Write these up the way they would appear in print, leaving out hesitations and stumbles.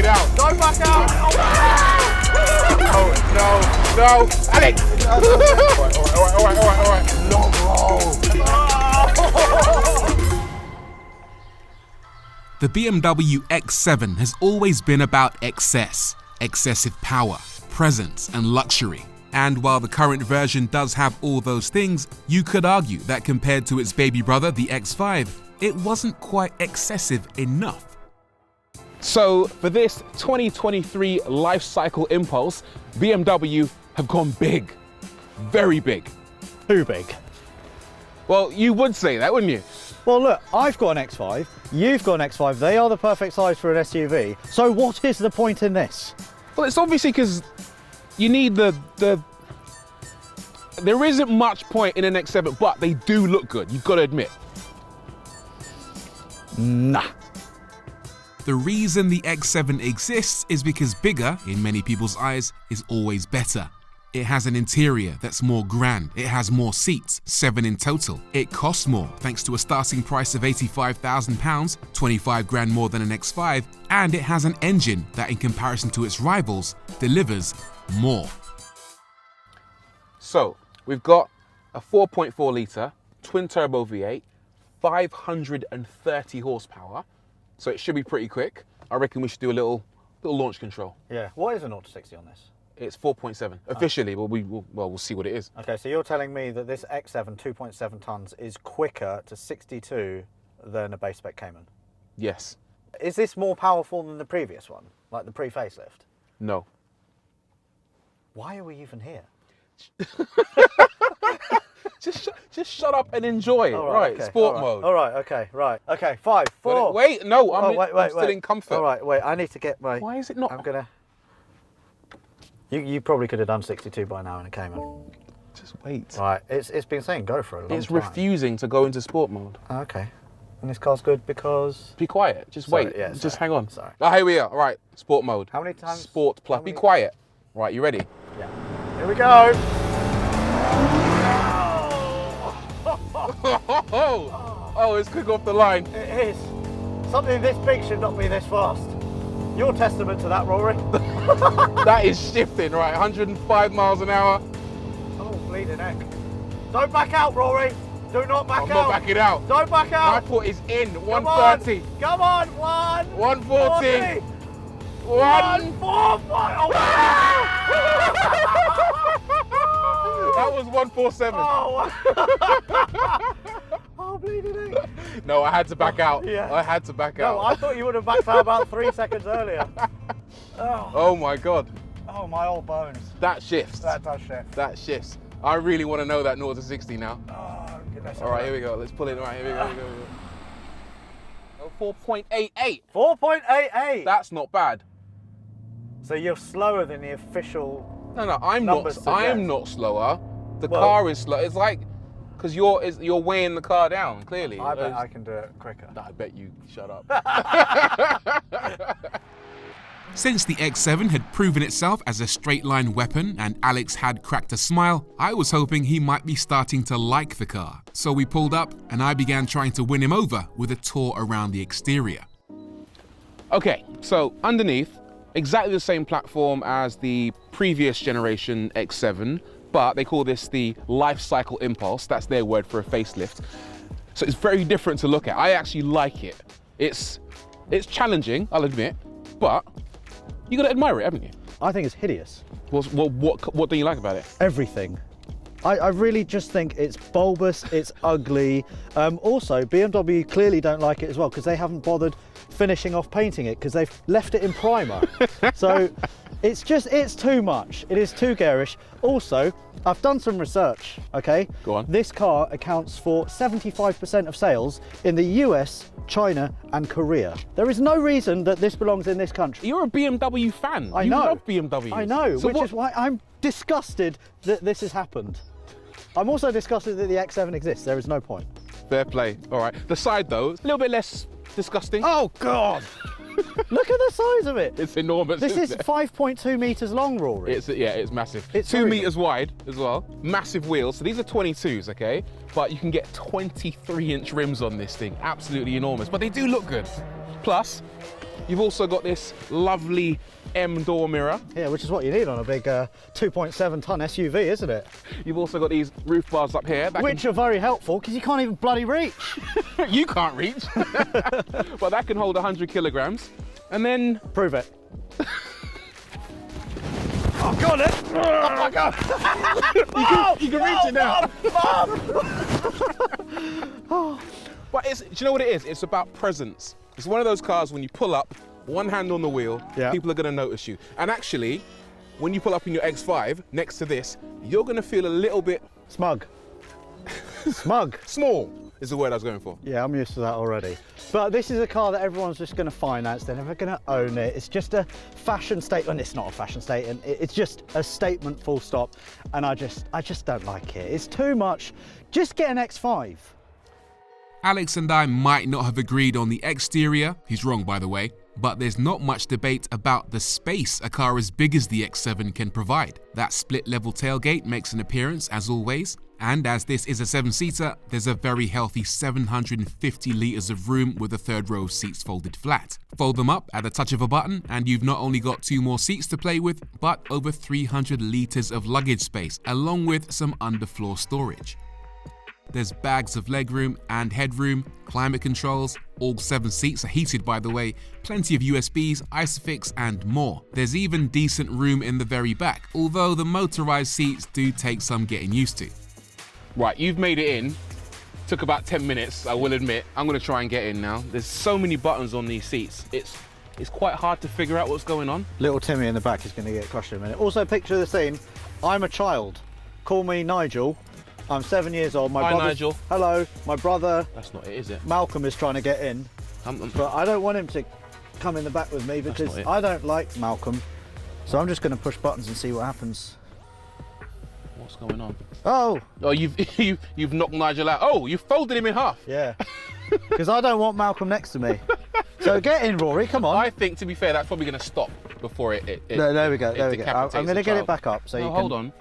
back it out. Don't back out. Oh, no. Alex. All right. Long roll. The BMW X7 has always been about excessive power, presence, and luxury. And while the current version does have all those things, you could argue that compared to its baby brother, the X5, it wasn't quite excessive enough. So for this 2023 life cycle impulse, BMW have gone big, very big. Too big. Well, you would say that, wouldn't you? Well, look, I've got an X5, you've got an X5, they are the perfect size for an SUV. So what is the point in this? Well, it's obviously because you need there isn't much point in an X7, but they do look good, you've got to admit. Nah. The reason the X7 exists is because bigger, in many people's eyes, is always better. It has an interior that's more grand, it has more seats, 7 in total. It costs more thanks to a starting price of £85,000, 25 grand more than an X5, and it has an engine that in comparison to its rivals, delivers more. So, we've got a 4.4 litre twin turbo V8, 530 horsepower, so it should be pretty quick. I reckon we should do a little launch control. Yeah, what is a 0 to 60 on this? It's 4.7 officially, but we'll see what it is. Okay, so you're telling me that this X7 2.7 tons is quicker to 62 than a base spec Cayman? Yes. Is this more powerful than the previous one, like the pre-facelift? No. Why are we even here? Just shut up and enjoy it. All Right, okay, sport all mode. All right, okay, right. Okay, 5, 4. Wait, no, I'm wait, still in comfort. All right, wait, I need to get my... Why is it not? I'm gonna... You probably could have done 62 by now in a Cayman. Just wait. Right, it's been saying go for a long time. It's refusing to go into sport mode. Oh, okay. And this car's good because... Be quiet. Just Sorry, wait. yeah, Just sorry. hang on. Sorry. Oh, here we are. All right, sport mode. How many times? Sport plus. Be quiet. Right, you ready? Yeah. Here we go. Oh, it's quick off the line. It is. Something this big should not be this fast. You're testament to that, Rory. That is shifting, right? 105 miles an hour. Oh, bleeding heck. Don't back out, Rory. Do not back out. I'm not backing out. Don't back out. My foot is in. 130. Come on. 140. 145. Oh, that was 147. oh. Oh, bleeding heck. No, I had to back out. Yeah. I had to back out. No, I thought you would have backed out about 3 seconds earlier. Oh my God. Oh, my old bones. That shifts. That does shift. That shifts. I really want to know that 0 to 60 now. Oh, goodness. All right, here we go. Let's pull it. All right, here we go. Oh, 4.88. 4.88. That's not bad. So you're slower than the official. No, I'm numbers not. suggest. I'm not slower. The Well- car is slow. It's like because you're weighing the car down. Clearly. I bet I can do it quicker. I bet you. Shut up. Since the X7 had proven itself as a straight-line weapon and Alex had cracked a smile, I was hoping he might be starting to like the car. So we pulled up and I began trying to win him over with a tour around the exterior. Okay, so underneath, exactly the same platform as the previous generation X7, but they call this the life cycle impulse. That's their word for a facelift. So it's very different to look at. I actually like it. It's challenging, I'll admit, but you gotta admire it, haven't you? I think it's hideous. What do you like about it? Everything. I really just think it's bulbous, it's ugly. Also, BMW clearly don't like it as well because they haven't bothered finishing off painting it because they've left it in primer. So it's too much. It is too garish. Also, I've done some research, okay? Go on. This car accounts for 75% of sales in the US, China and Korea. There is no reason that this belongs in this country. You're a BMW fan. I You know. love BMWs. I know, So which is why I'm disgusted that this has happened. I'm also disgusted that the X7 exists. There is no point. Fair play. All right. The side though, a little bit less disgusting. Oh God! Look at the size of it. It's enormous. This is isn't it? 5.2 meters long, Rory. It's massive. It's 2 very meters wide as well. Massive wheels. So these are 22s, okay? But you can get 23-inch rims on this thing. Absolutely enormous. But they do look good. Plus, You've also got this lovely M door mirror. Yeah, which is what you need on a big 2.7 ton SUV, isn't it? You've also got these roof bars up here. Which are very helpful because you can't even bloody reach. You can't reach. But that can hold 100 kilograms. And then... Prove it. I've got it! Oh my God! you can reach it now. But do you know what it is? It's about presence. It's one of those cars when you pull up, one hand on the wheel, people are going to notice you. And actually, when you pull up in your X5 next to this, you're going to feel a little bit... Smug. Smug. Small is the word I was going for. Yeah, I'm used to that already. But this is a car that everyone's just going to finance. They're never going to own it. It's just a fashion statement. It's not a fashion statement. It's just a statement, full stop. And I just don't like it. It's too much. Just get an X5. Alex and I might not have agreed on the exterior, he's wrong by the way, but there's not much debate about the space a car as big as the X7 can provide. That split level tailgate makes an appearance as always, and as this is a 7-seater, there's a very healthy 750 litres of room with a third row of seats folded flat. Fold them up at the touch of a button and you've not only got 2 more seats to play with, but over 300 litres of luggage space, along with some underfloor storage. There's bags of legroom and headroom, climate controls, all 7 seats are heated by the way, plenty of USBs, Isofix and more. There's even decent room in the very back, although the motorised seats do take some getting used to. Right, you've made it in. Took about 10 minutes, I will admit. I'm going to try and get in now. There's so many buttons on these seats. It's quite hard to figure out what's going on. Little Timmy in the back is going to get crushed in a minute. Also, picture the scene. I'm a child. Call me Nigel. I'm 7 years old. Hi, Nigel. Hello. My brother. That's not it, is it? Malcolm is trying to get in, but I don't want him to come in the back with me because I don't like Malcolm. So I'm just going to push buttons and see what happens. What's going on? Oh. Oh, you've knocked Nigel out. Oh, you folded him in half. Yeah. Because I don't want Malcolm next to me. So get in, Rory. Come on. I think, to be fair, that's probably going to stop before it. No, there we go. There we go. I'm going to get it back up so you can. Hold on.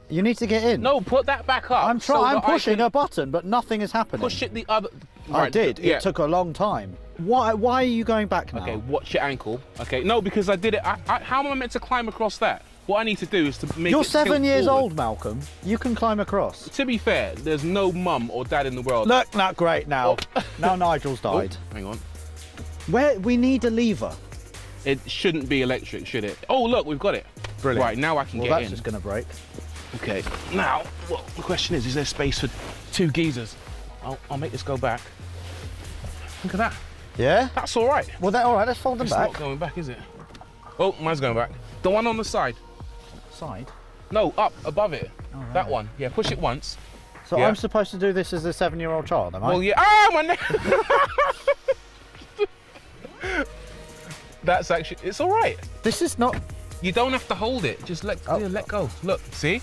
You need to get in. No, put that back up. I'm trying. I'm pushing a button, but nothing is happening. Push it the other. Right, I did. Yeah. It took a long time. Why are you going back now? Okay, watch your ankle. Okay, no, because I did it. How am I meant to climb across that? What I need to do is to make You're it 7 years forward. old, Malcolm. You can climb across. To be fair, there's no mum or dad in the world. Look, not great now. Oh. Now Nigel's died. Oh, hang on. We need a lever. It shouldn't be electric, should it? Oh, look, we've got it. Brilliant. Right, now I can get in. Well, that's just going to break. Okay, now, well, the question is there space for 2 geezers? I'll make this go back. Look at that. Yeah? That's all right. Well, all right, let's fold them back. It's not going back, is it? Oh, mine's going back. The one on the side. Side? No, up, above it. All right. That one. Yeah, push it once. So yeah. I'm supposed to do this as a 7-year-old child, am I? Well, yeah. Ah, my neck! That's actually, it's all right. This is not... You don't have to hold it. Just let go. Look, see?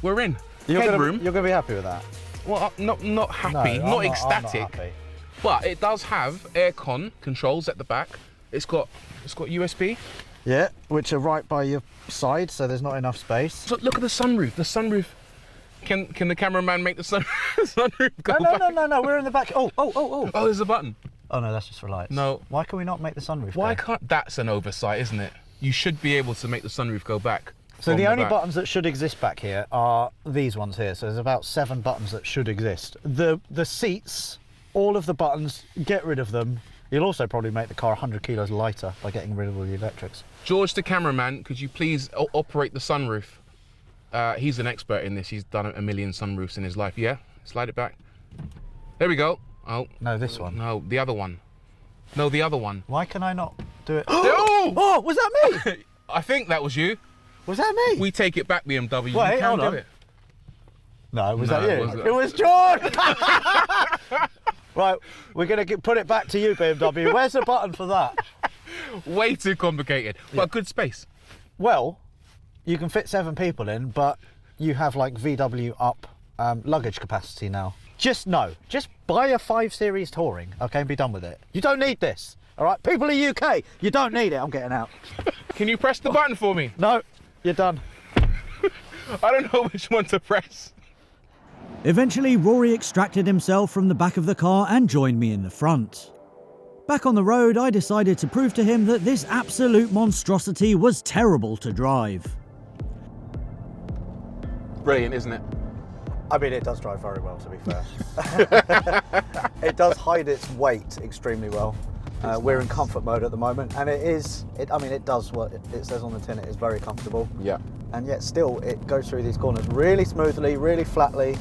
We're in. You're Headroom. You're going to be happy with that? Well, not happy, no, not ecstatic. I'm not happy. But it does have aircon controls at the back. It's got USB. Yeah, which are right by your side, so there's not enough space. So look at the sunroof. The sunroof. Can the cameraman make the sunroof go back? No, we're in the back. Oh. Oh, there's a button. Oh no, that's just for lights. No. Why can we not make the sunroof Why go? can't? That's an oversight, isn't it? You should be able to make the sunroof go back. So the only buttons that should exist back here are these ones here. So there's about 7 buttons that should exist. The seats, all of the buttons, get rid of them. You'll also probably make the car 100 kilos lighter by getting rid of all the electrics. George, the cameraman, could you please operate the sunroof? He's an expert in this. He's done a million sunroofs in his life. Yeah, slide it back. There we go. Oh. No, this one. No, the other one. No, the other one. Why can I not do it? Oh! Was that me? I think that was you. Was that me? We take it back, BMW. Wait, hold on. No, was that you? It was George! Right, we're going to put it back to you, BMW. Where's the button for that? Way too complicated, but good space. Well, you can fit 7 people in, but you have like VW up luggage capacity now. Just buy a 5 Series Touring, okay, and be done with it. You don't need this, all right? People in the UK, you don't need it. I'm getting out. Can you press the button for me? No, you're done. I don't know which one to press. Eventually, Rory extracted himself from the back of the car and joined me in the front. Back on the road, I decided to prove to him that this absolute monstrosity was terrible to drive. Brilliant, isn't it? I mean, it does drive very well, to be fair. It does hide its weight extremely well. We're in comfort mode at the moment, and it does what it says on the tin. It is very comfortable. Yeah. And yet still, it goes through these corners really smoothly, really flatly,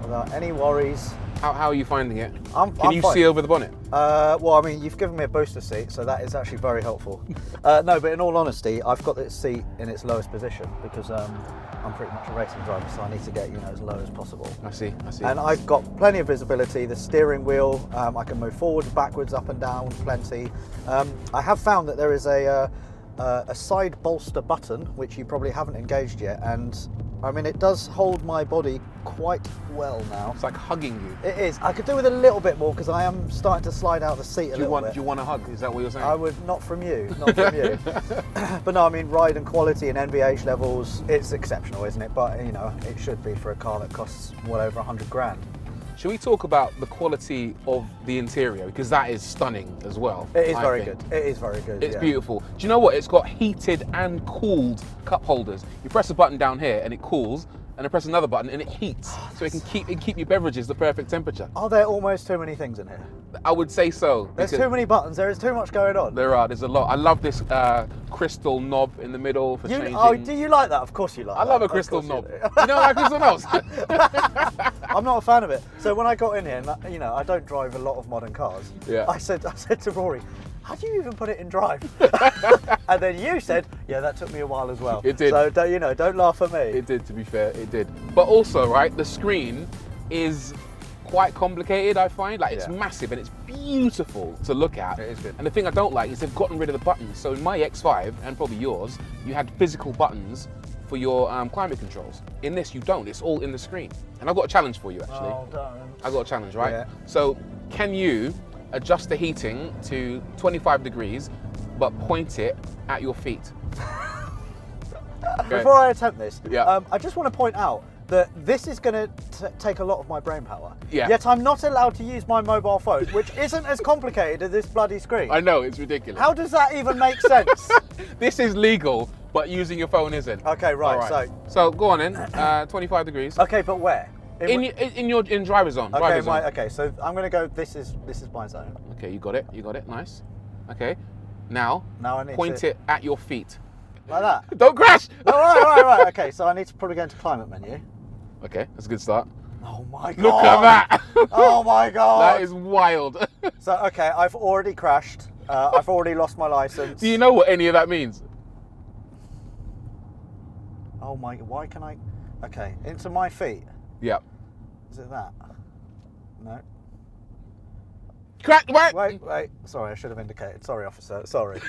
without any worries. How are you finding it? Can you see over the bonnet? Well, I mean, you've given me a booster seat, so that is actually very helpful. No, but in all honesty, I've got this seat in its lowest position because I'm pretty much a racing driver, so I need to get as low as possible. I see. And I've got plenty of visibility. The steering wheel, I can move forwards, backwards, up and down, plenty. I have found that there is a side bolster button, which you probably haven't engaged yet, and I mean, it does hold my body quite well now. It's like hugging you. It is. I could do with a little bit more because I am starting to slide out of the seat a little bit. Do you want a hug? Is that what you're saying? I would, not from you. But no, I mean, ride and quality and NVH levels, it's exceptional, isn't it? But, it should be for a car that costs well over 100 grand. Should we talk about the quality of the interior? Because that is stunning as well. It is very good. It is very good. It's beautiful. Do you know what? It's got heated and cooled cup holders. You press a button down here and it cools, and then press another button and it heats. So it can keep your beverages the perfect temperature. Are there almost too many things in here? I would say so. There's too many buttons. There is too much going on. There's a lot. I love this crystal knob in the middle for changing. Oh, do you like that? Of course you like that. I love a crystal knob. You don't like crystal knobs? I'm not a fan of it. So when I got in here, and I don't drive a lot of modern cars. Yeah. I said to Rory, how do you even put it in drive? And then you said, yeah, that took me a while as well. It did. So don't laugh at me. It did, to be fair, it did. But also, right, the screen is quite complicated, I find. Like, it's massive and it's beautiful to look at. It is good. And the thing I don't like is they've gotten rid of the buttons. So in my X5, and probably yours, you had physical buttons for your climate controls. In this, you don't. It's all in the screen. And I've got a challenge for you, actually. Oh, don't. I've got a challenge, right? Yeah. So, can you adjust the heating to 25 degrees, but point it at your feet? Before I attempt this, Yeah. I just want to point out that this is going to take a lot of my brain power. Yeah. Yet I'm not allowed to use my mobile phone, which isn't as complicated as this bloody screen. I know, it's ridiculous. How does that even make sense? This is legal, but using your phone isn't. Okay, right. All So go on in, 25 degrees. Okay, but where? In driver's zone. Okay, driver's zone. right. Okay, so I'm going to go. This is my zone. Okay, you got it. Nice. Okay. Now I need point to it at your feet. like that. Don't crash. Oh, right. Okay, so I need to probably go into climate menu. Okay, that's a good start. Oh my god! Look at that. Oh my god! That is wild. So okay, I've already crashed. I've already lost my license. Do you know what any of that means? Oh my! Why can I? Okay, into my feet. Yeah. Is it that? No. Crack. Wait. Wait. Sorry, I should have indicated. Sorry, officer. Sorry.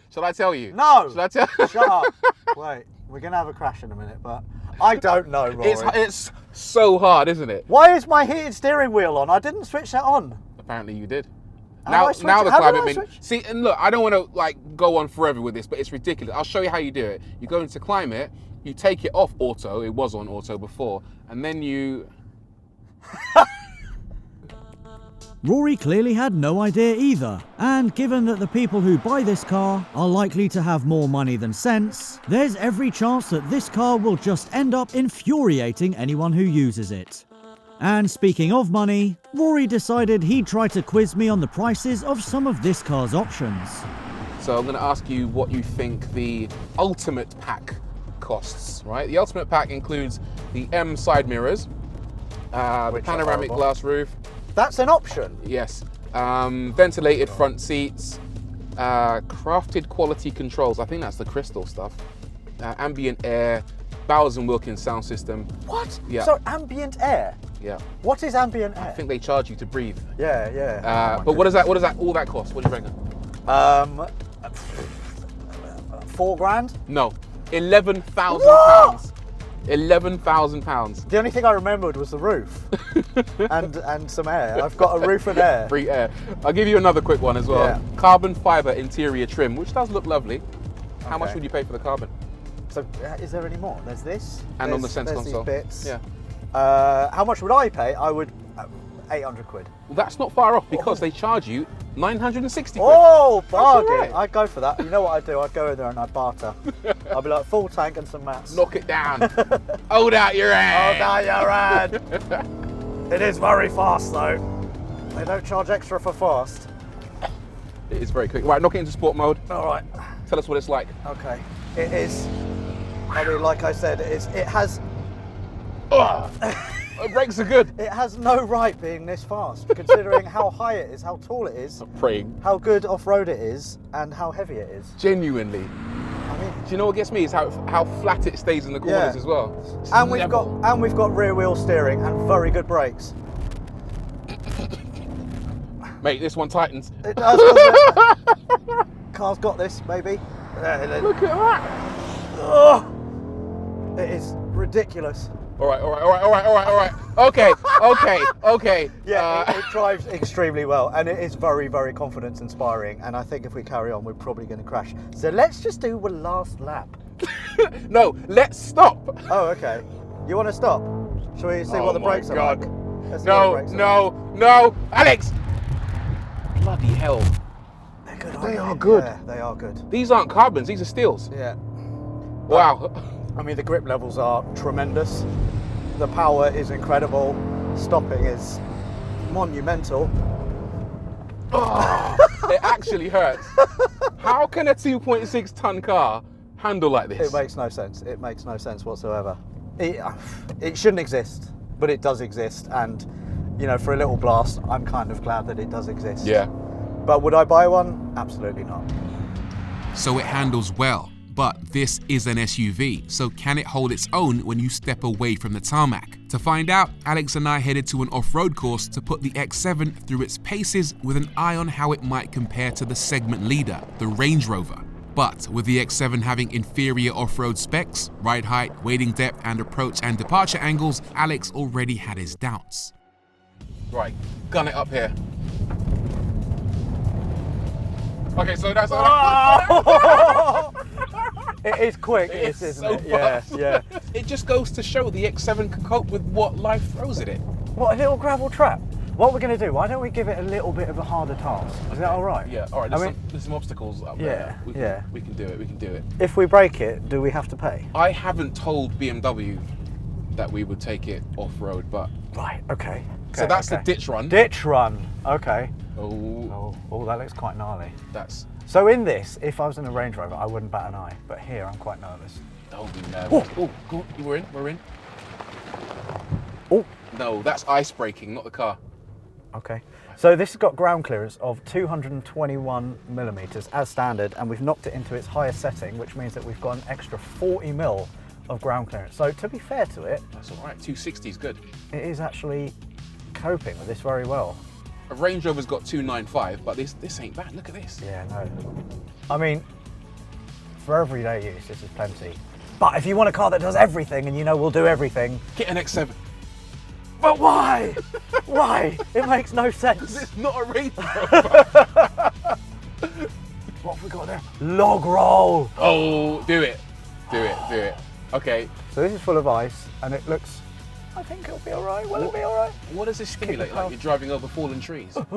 Shall I tell you? No. Shall I tell? Shut up. Wait, we're gonna have a crash in a minute, but I don't know, Rory. It's so hard, isn't it? Why is my heated steering wheel on? I didn't switch that on. Apparently you did. How do I Now the How did climate I menu. switch? See, and look, I don't want to go on forever with this, but it's ridiculous. I'll show you how you do it. You go into climate, you take it off auto. It was on auto before, and then you. Rory clearly had no idea either, and given that the people who buy this car are likely to have more money than sense, there's every chance that this car will just end up infuriating anyone who uses it. And speaking of money, Rory decided he'd try to quiz me on the prices of some of this car's options. So I'm going to ask you what you think the ultimate pack costs, right? The ultimate pack includes the M side mirrors, the panoramic glass roof. That's an option. Yes. Ventilated front seats, crafted quality controls. I think that's the crystal stuff. Ambient air, Bowers & Wilkins sound system. What? Yeah. So ambient air? Yeah. What is ambient air? I think they charge you to breathe. Yeah. But what does that all that cost? What do you reckon? £4,000? No. £11,000. £11,000. The only thing I remembered was the roof and some air. I've got a roof and air. Free air. I'll give you another quick one as well. Yeah. Carbon fiber interior trim, which does look lovely. How much Okay. would you pay for the carbon? So is there any more? There's this. And on the there's sense console. These bits. Yeah. How much would I pay? I would 800 quid. Well, that's not far off because they charge you 960 quid. Oh, bargain! all right. I'd go for that. You know what I'd do? I'd go in there and I'd barter. I'd be like, full tank and some mats. Knock it down. Hold out your hand. Oh, now you're right. It is very fast though. They don't charge extra for fast. It is very quick. Right, knock it into sport mode. All right. Tell us what it's like. Okay. It is. I mean, like I said, it has. The brakes are good. It has no right being this fast, considering how high it is, how tall it is, I'm praying. how good off-road it is, and how heavy it is. Genuinely. I mean, Do you know what gets me is how flat it stays in the corners Yeah. as well. It's and level. we've got rear wheel steering and very good brakes. Mate, this one tightens. It does. Doesn't it? Car's got this, baby. Look at that. Oh, it is ridiculous. All right. Okay. Yeah, it drives extremely well, and it is very, very confidence inspiring. And I think if we carry on, we're probably going to crash. So let's just do one last lap. No, let's stop. Oh, okay. You want to stop? Shall we see what the brakes are like? Let's see what the brakes are like. No, Alex. Bloody hell. They're good. They are good. Yeah, they are good. These aren't carbons, these are steels. Yeah. Wow. I mean, the grip levels are tremendous. The power is incredible. Stopping is monumental. Oh, it actually hurts. How can a 2.6 ton car handle like this? It makes no sense. It makes no sense whatsoever. It shouldn't exist, but it does exist. And, you know, for a little blast, I'm kind of glad that it does exist. Yeah. But would I buy one? Absolutely not. So it handles well, but this is an SUV, so can it hold its own when you step away from the tarmac? To find out, Alex and I headed to an off-road course to put the X7 through its paces with an eye on how it might compare to the segment leader, the Range Rover. But with the X7 having inferior off-road specs, ride height, wading depth, and approach and departure angles, Alex already had his doubts. Right, gun it up here. Okay, so that's It is quick, It's isn't so it? Yeah, fast. yeah. It just goes to show the X7 can cope with what life throws at it. What, a little gravel trap? What we're going to do, why don't we give it a little bit of a harder task? Is that all right? Yeah, all right, there's some obstacles up there. We can do it. If we break it, do we have to pay? I haven't told BMW that we would take it off-road, but... Right, okay. So that's the ditch run. Ditch run, okay. Oh, Oh, that looks quite gnarly. that's... So in this, if I was in a Range Rover, I wouldn't bat an eye. But here, I'm quite nervous. Don't be nervous. Oh, cool. We're in. Oh, No, that's ice braking, not the car. okay. So this has got ground clearance of 221 millimeters as standard, and we've knocked it into its highest setting, which means that we've got an extra 40 mil of ground clearance. So to be fair to it, That's all right, 260 is good. it is actually coping with this very well. A Range Rover's got 295, but this ain't bad. Look at this. Yeah, no. I mean, for everyday use, this is plenty. But if you want a car that does everything, and you know we'll do everything, Get an X7. but why? Why? It makes no sense. It's not a Range Rover. What have we got there? Log roll. Oh, do it. Okay. So this is full of ice, and it looks, I think it'll be all right. Will it be all right? What does this stimulate? Like you're driving over fallen trees? That's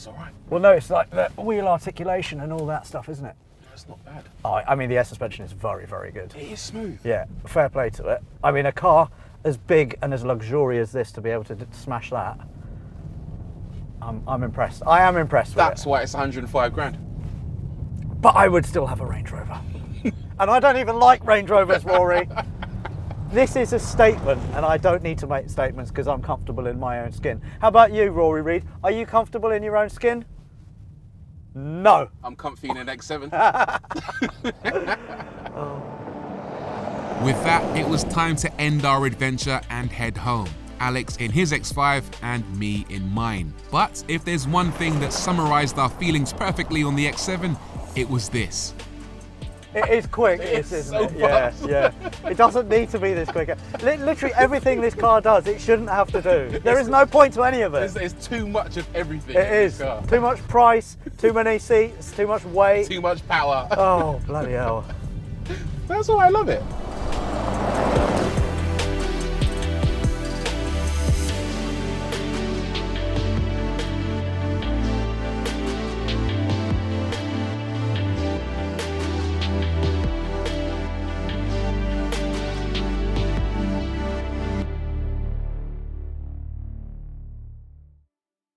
all right. Well, no, it's like the wheel articulation and all that stuff, isn't it? That's not bad. Oh, I mean, the air suspension is very, very good. It is smooth. Yeah, fair play to it. I mean, a car as big and as luxurious as this, to be able to smash that, I'm impressed. I am impressed with That's it. why it's 105 grand. But I would still have a Range Rover. And I don't even like Range Rovers, Rory. This is a statement, and I don't need to make statements because I'm comfortable in my own skin. How about you, Rory Reid? Are you comfortable in your own skin? No. I'm comfy in an X7. With that, it was time to end our adventure and head home. Alex in his X5 and me in mine. But if there's one thing that summarized our feelings perfectly on the X7, it was this. It is quick, It's isn't so it? Yeah, fast. yeah. It doesn't need to be this quick. Literally everything this car does, it shouldn't have to do. There is no point to any of it. There's too much of everything It in this is. car. Too much price, too many seats, too much weight. Too much power. Oh, bloody hell. That's why I love it.